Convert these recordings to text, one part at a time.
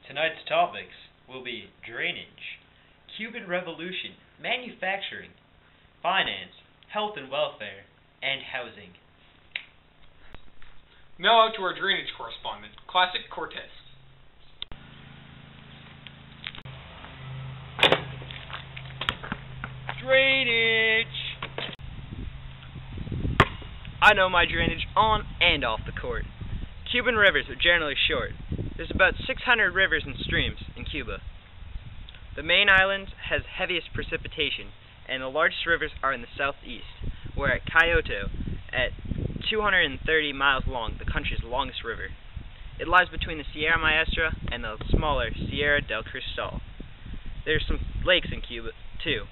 Tonight's topics will be drainage, Cuban Revolution, manufacturing, finance, health and welfare, and housing. Now out to our drainage correspondent, Classic Cortez. Drainage! I know my drainage on and off the court. Cuban rivers are generally short. There's about 600 rivers and streams in Cuba. The main island has heaviest precipitation, and the largest rivers are in the southeast, where at Kyoto, at 230 miles long, the country's longest river. It lies between the Sierra Maestra and the smaller Sierra del Cristal. There's some lakes in Cuba, too.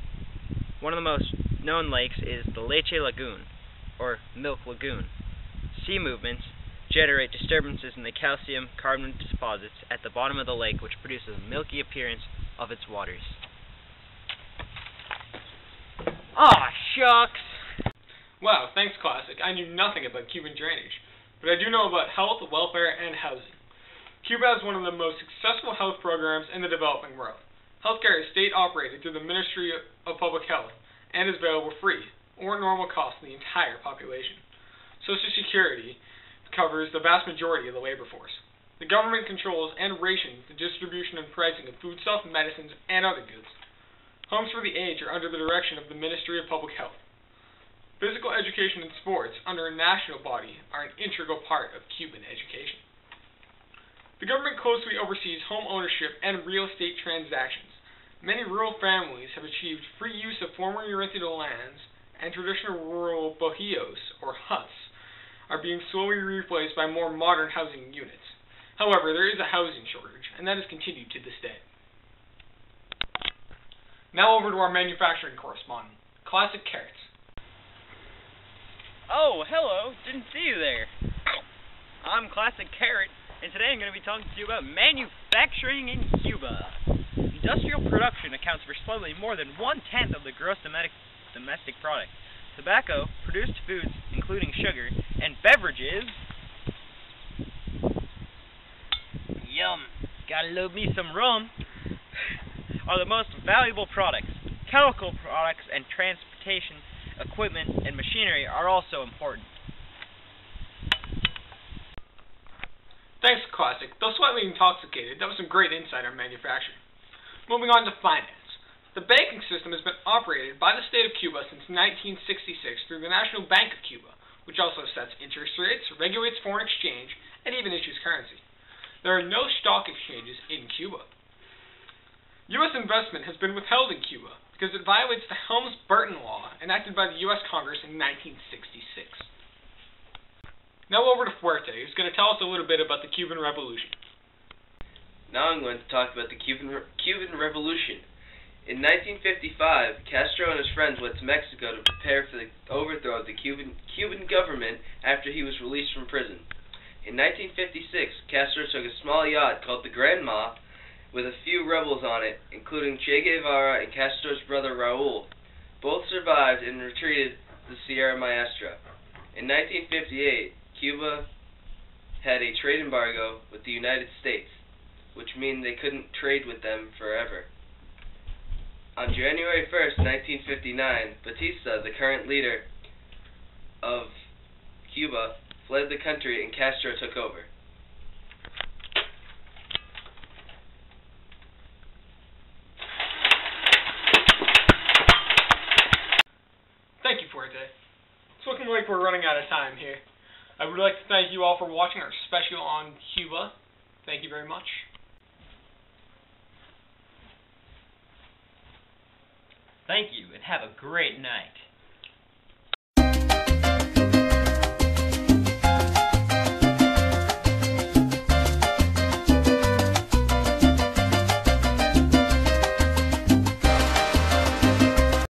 One of the most known lakes is the Leche Lagoon, or Milk Lagoon. Sea movements generate disturbances in the calcium carbonate deposits at the bottom of the lake, which produces a milky appearance of its waters. Aw, shucks! Wow, thanks Classic. I knew nothing about Cuban drainage, but I do know about health, welfare, and housing. Cuba has one of the most successful health programs in the developing world. Healthcare is state-operated through the Ministry of Public Health and is available free or at normal cost to the entire population. Social Security covers the vast majority of the labor force. The government controls and rations the distribution and pricing of foodstuff, medicines, and other goods. Homes for the aged are under the direction of the Ministry of Public Health. Physical education and sports, under a national body, are an integral part of Cuban education. The government closely oversees home ownership and real estate transactions. Many rural families have achieved free use of formerly rented lands, and traditional rural bohíos, or huts, are being slowly replaced by more modern housing units. However, there is a housing shortage, and that has continued to this day. Now over to our manufacturing correspondent, Classic Carrots. Oh, hello, didn't see you there. I'm Classic Carrot, and today I'm going to be talking to you about manufacturing in Cuba. Industrial production accounts for slightly more than 1/10 of the gross domestic product. Tobacco, produced foods, including sugar, and beverages. Yum, gotta love me some rum. Are the most valuable products. Chemical products and transportation equipment and machinery are also important. Thanks, Classic. Though slightly intoxicated, that was some great insight on manufacturing. Moving on to finance. The banking system has been operated by the state of Cuba since 1966 through the National Bank of Cuba, which also sets interest rates, regulates foreign exchange, and even issues currency. There are no stock exchanges in Cuba. U.S. investment has been withheld in Cuba because it violates the Helms-Burton Law enacted by the U.S. Congress in 1966. Now over to Fuerte, who's going to tell us a little bit about the Cuban Revolution. Now I'm going to talk about the Cuban Revolution. In 1955, Castro and his friends went to Mexico to prepare for the overthrow of the Cuban government after he was released from prison. In 1956, Castro took a small yacht called the Granma with a few rebels on it, including Che Guevara and Castro's brother Raul. Both survived and retreated to the Sierra Maestra. In 1958, Cuba had a trade embargo with the United States, which meant they couldn't trade with them forever. On January 1st, 1959, Batista, the current leader of Cuba, fled the country and Castro took over. Thank you, Fuerte. It's looking like we're running out of time here. I would like to thank you all for watching our special on Cuba. Thank you very much. Thank you, and have a great night.